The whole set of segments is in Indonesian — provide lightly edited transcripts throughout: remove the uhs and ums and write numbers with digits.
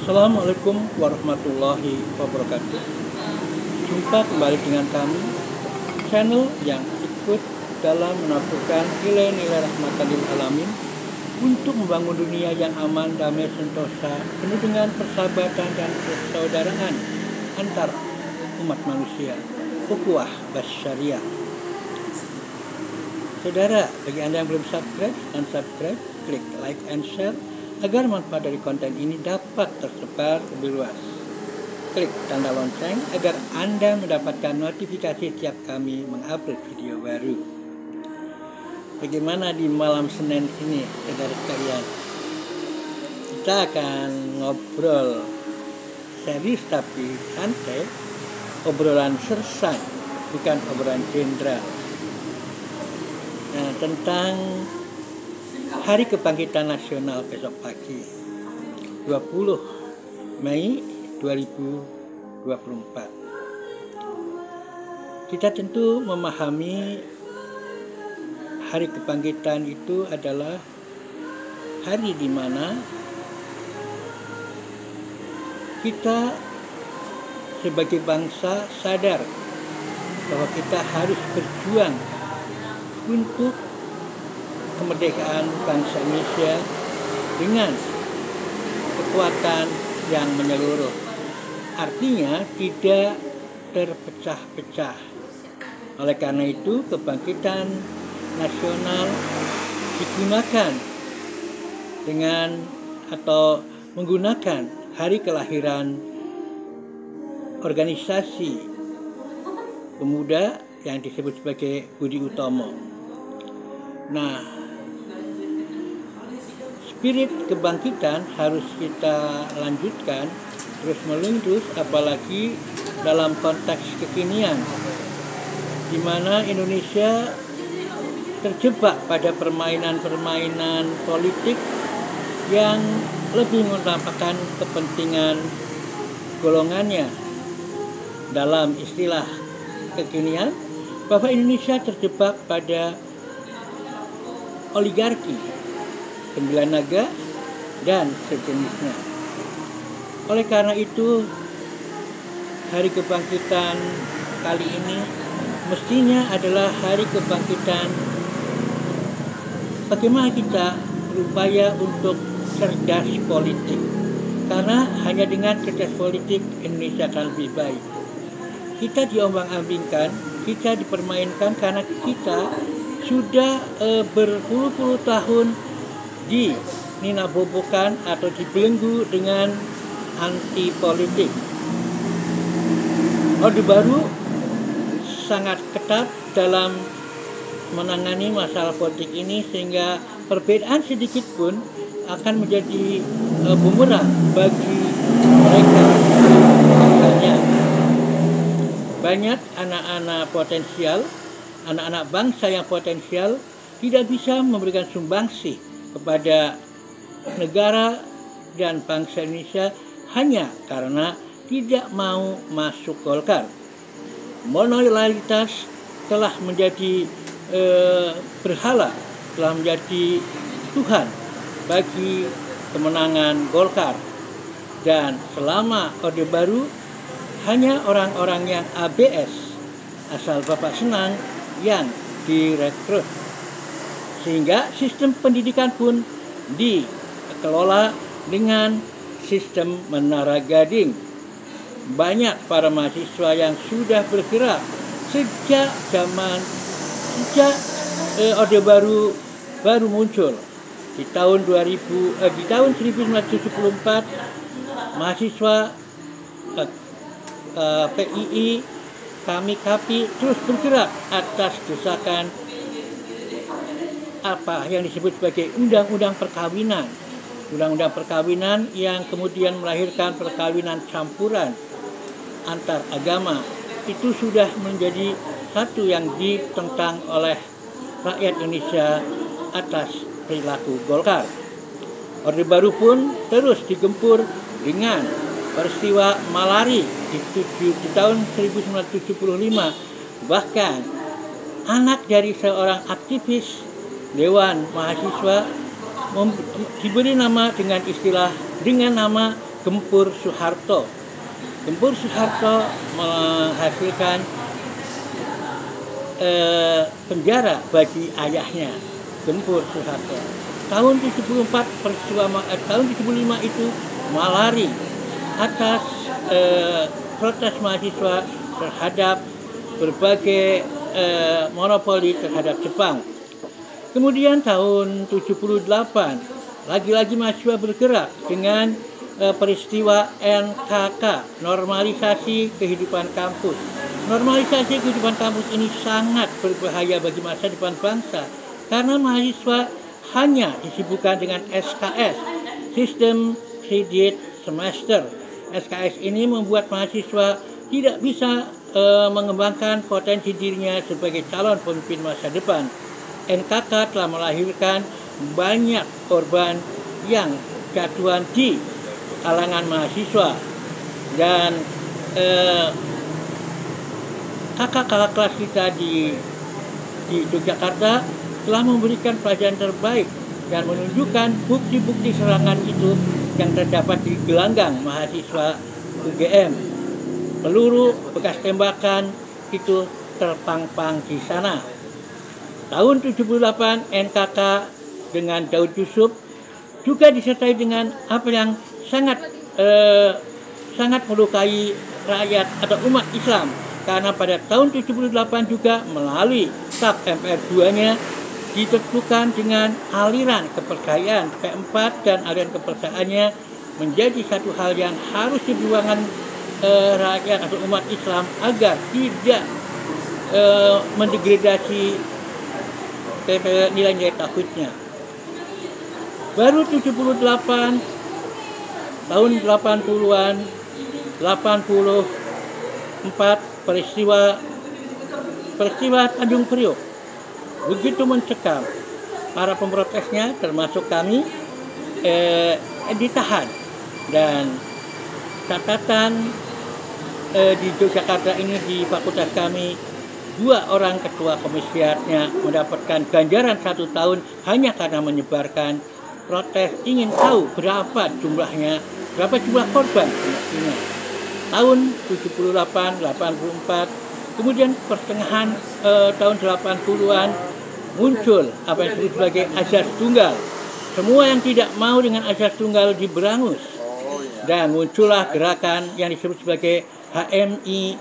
Assalamualaikum warahmatullahi wabarakatuh. Jumpa kembali dengan kami, channel yang ikut dalam menaburkan nilai-nilai rahmatan lil alamin untuk membangun dunia yang aman, damai, sentosa, penuh dengan persahabatan dan persaudaraan antar umat manusia, ukhuwah basyariah. Saudara, bagi Anda yang belum subscribe, klik like and share agar manfaat dari konten ini dapat tersebar lebih luas. Klik tanda lonceng agar Anda mendapatkan notifikasi setiap kami mengupload video baru. Bagaimana di malam Senin ini, saudara sekalian? Kita akan ngobrol serius tapi santai, obrolan sersang, bukan obrolan jenderal. Nah, tentang Hari Kebangkitan Nasional besok pagi 20 Mei 2024. Kita tentu memahami Hari Kebangkitan itu adalah hari di mana kita sebagai bangsa sadar bahwa kita harus berjuang untuk kemerdekaan bangsa Indonesia dengan kekuatan yang menyeluruh. Artinya tidak terpecah-pecah. Oleh karena itu, kebangkitan nasional digunakan dengan atau menggunakan hari kelahiran organisasi pemuda yang disebut sebagai Budi Utomo. Nah, spirit kebangkitan harus kita lanjutkan terus-menerus, apalagi dalam konteks kekinian di mana Indonesia terjebak pada permainan-permainan politik yang lebih mengutamakan kepentingan golongannya. Dalam istilah kekinian, bahwa Indonesia terjebak pada oligarki, 9 naga, dan sejenisnya. Oleh karena itu, Hari Kebangkitan kali ini mestinya adalah hari kebangkitan bagaimana kita berupaya untuk cerdas politik. Karena hanya dengan cerdas politik Indonesia akan lebih baik. Kita diombang-ambingkan, kita dipermainkan karena kita sudah berpuluh-puluh tahun dininabobokan atau dibelenggu dengan anti politik. Orde Baru sangat ketat dalam menangani masalah politik ini sehingga perbedaan sedikit pun akan menjadi bumerang bagi mereka. Makanya banyak anak-anak potensial, anak-anak bangsa yang potensial tidak bisa memberikan sumbangsih kepada negara dan bangsa Indonesia hanya karena tidak mau masuk Golkar. Monoyalitas telah menjadi berhala, telah menjadi Tuhan bagi kemenangan Golkar. Dan selama Orde Baru hanya orang-orang yang ABS, asal bapak senang, yang direkrut, sehingga sistem pendidikan pun dikelola dengan sistem menara gading. Banyak para mahasiswa yang sudah bergerak sejak Orde Baru muncul di tahun 1974. Mahasiswa PII, kami KAPI terus bergerak atas desakan apa yang disebut sebagai undang-undang perkawinan. Undang-undang perkawinan yang kemudian melahirkan perkawinan campuran antar agama. Itu sudah menjadi satu yang ditentang oleh rakyat Indonesia atas perilaku Golkar. Orde Baru pun terus digempur dengan peristiwa Malari di tahun 1975. Bahkan anak dari seorang aktivis Dewan Mahasiswa diberi nama dengan nama Gempur Soeharto. Gempur Soeharto menghasilkan penjara bagi ayahnya, Gempur Soeharto. Tahun 75 itu malari atas protes mahasiswa terhadap berbagai monopoli terhadap Jepang. Kemudian tahun 78 lagi-lagi mahasiswa bergerak dengan peristiwa NKK, normalisasi kehidupan kampus. Normalisasi kehidupan kampus ini sangat berbahaya bagi masa depan bangsa karena mahasiswa hanya disibukkan dengan SKS, sistem kredit semester. SKS ini membuat mahasiswa tidak bisa mengembangkan potensi dirinya sebagai calon pemimpin masa depan. NKK telah melahirkan banyak korban yang jatuhan di kalangan mahasiswa, dan kakak-kakak kelas kita di Yogyakarta telah memberikan pelajaran terbaik dan menunjukkan bukti-bukti serangan itu yang terdapat di gelanggang mahasiswa UGM. Peluru bekas tembakan itu terpang-pang di sana. Tahun 78 NKK dengan Daud Yusuf juga disertai dengan apa yang sangat melukai rakyat atau umat Islam, karena pada tahun 78 juga melalui TAP MPR 2-nya ditentukan dengan aliran kepercayaan P4, dan aliran kepercayaannya menjadi satu hal yang harus diperjuangkan rakyat atau umat Islam agar tidak mendegradasi nilai-nilai tauhidnya. Baru 78 tahun 80-an 84 peristiwa Tanjung Priok begitu mencekam. Para pemprotesnya termasuk kami ditahan, dan catatan di Yogyakarta ini di fakultas kami 2 orang ketua komisiatnya mendapatkan ganjaran 1 tahun hanya karena menyebarkan protes ingin tahu berapa jumlah korban semestinya. Tahun 78, 84, kemudian pertengahan tahun 80-an muncul apa yang disebut sebagai azas tunggal. Semua yang tidak mau dengan azas tunggal diberangus, dan muncullah gerakan yang disebut sebagai HMI,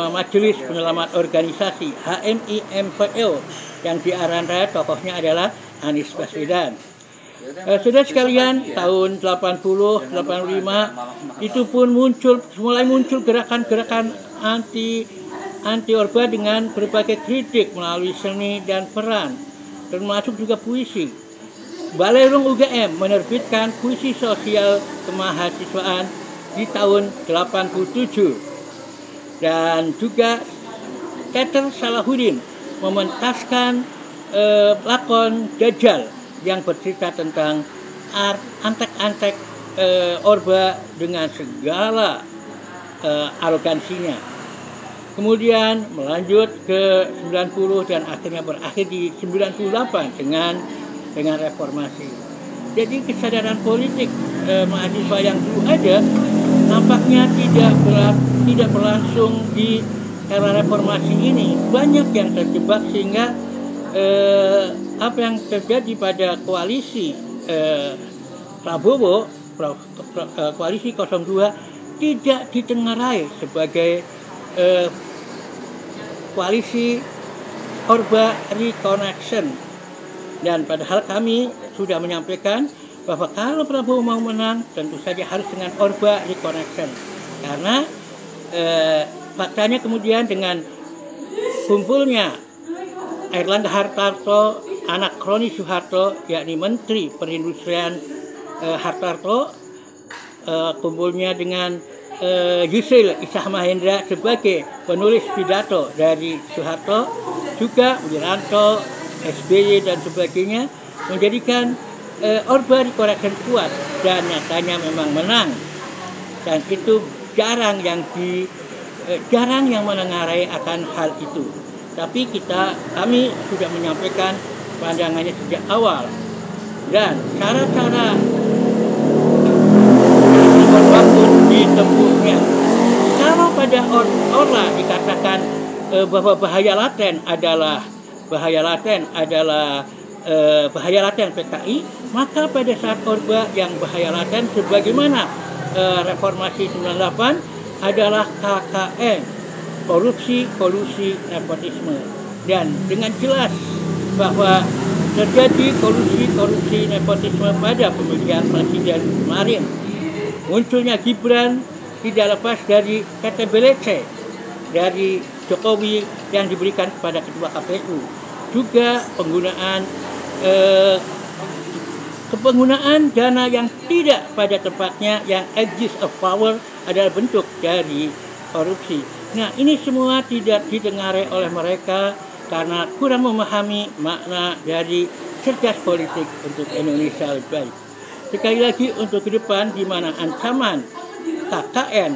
Majelis Penyelamat Organisasi, HMI MPO, yang diarankan tokohnya adalah Anies Baswedan. Saudara sekalian, tahun 80, 85 itu pun mulai muncul gerakan-gerakan anti Orba dengan berbagai kritik melalui seni dan peran, termasuk juga puisi. Balerung UGM menerbitkan puisi sosial kemahasiswaan di tahun 87, dan juga Teater Salahuddin mementaskan lakon Dajjal yang bercerita tentang antek-antek Orba dengan segala arogansinya. Kemudian melanjut ke 90 dan akhirnya berakhir di 98 dengan reformasi. Jadi kesadaran politik mahasiswa yang dulu ada nampaknya tidak berlangsung di era reformasi ini. Banyak yang terjebak sehingga apa yang terjadi pada koalisi Prabowo, koalisi 02 tidak ditengarai sebagai koalisi Orba Reconnection. Dan padahal kami sudah menyampaikan bahwa kalau Prabowo mau menang tentu saja harus dengan Orba Reconnection, karena faktanya kemudian dengan kumpulnya Airlangga Hartarto, anak Kroni Soeharto, yakni Menteri Perindustrian Hartarto, kumpulnya dengan Yusril Ishak Mahendra sebagai penulis pidato dari Soeharto, juga Wiranto, SBY dan sebagainya, menjadikan Orba Reconnection kuat, dan nyatanya memang menang. Dan itu jarang yang menengarai akan hal itu. Tapi kami sudah menyampaikan pandangannya sejak awal, dan cara-cara bahwa bahaya laten adalah bahaya laten PKI, maka pada saat Orba yang bahaya laten sebagaimana reformasi 98 adalah KKN, korupsi, kolusi, nepotisme. Dan dengan jelas bahwa terjadi korupsi, nepotisme pada pemilihan presiden kemarin. Munculnya Gibran tidak lepas dari KTBLC dari Jokowi yang diberikan kepada ketua KPU. Juga penggunaan dana yang tidak pada tempatnya, yang abuse of power, adalah bentuk dari korupsi. Nah, ini semua tidak didengar oleh mereka karena kurang memahami makna dari cerdas politik untuk Indonesia lebih baik. Sekali lagi, untuk ke depan di mana ancaman KKN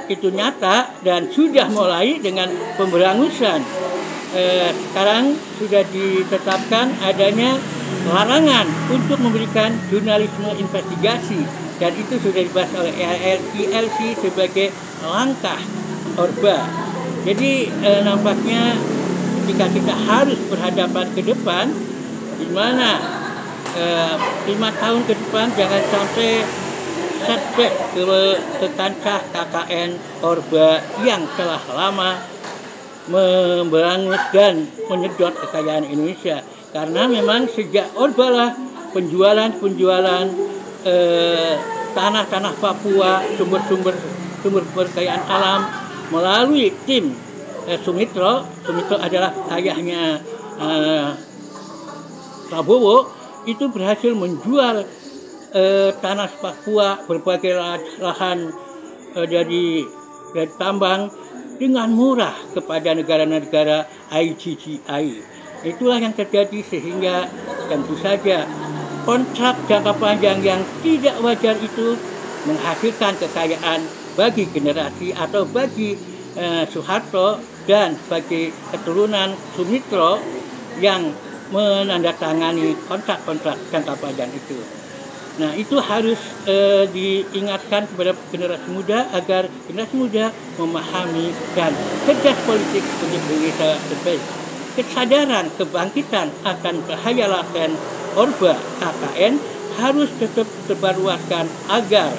itu nyata dan sudah mulai dengan pemberangusan. Sekarang sudah ditetapkan adanya larangan untuk memberikan jurnalisme investigasi, dan itu sudah dibahas oleh ILC sebagai langkah Orba. Jadi nampaknya ketika kita harus berhadapan ke depan, di mana 5 tahun ke depan jangan sampai setback ke kancah KKN Orba yang telah lama memberangus dan menyedot kekayaan Indonesia. Karena memang sejak Orba lah penjualan tanah-tanah Papua, sumber kekayaan alam melalui tim Sumitro adalah ayahnya Prabowo, itu berhasil menjual tanah Papua, berbagai lahan dari tambang dengan murah kepada negara-negara IGGI. Itulah yang terjadi, sehingga tentu saja kontrak jangka panjang yang tidak wajar itu menghasilkan kekayaan bagi generasi atau bagi Soeharto dan bagi keturunan Sumitro yang menandatangani kontrak-kontrak jangka panjang itu. Nah, itu harus diingatkan kepada generasi muda agar generasi muda memahami dan cerdas politik untuk Indonesia terbaik. Kesadaran kebangkitan akan bahaya laten Orba KKN harus tetap terbaruaskan agar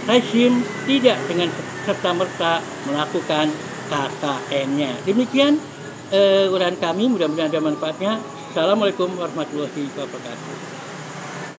rezim tidak dengan serta-merta melakukan KKN-nya. Demikian uraian kami, mudah-mudahan ada manfaatnya. Assalamualaikum warahmatullahi wabarakatuh.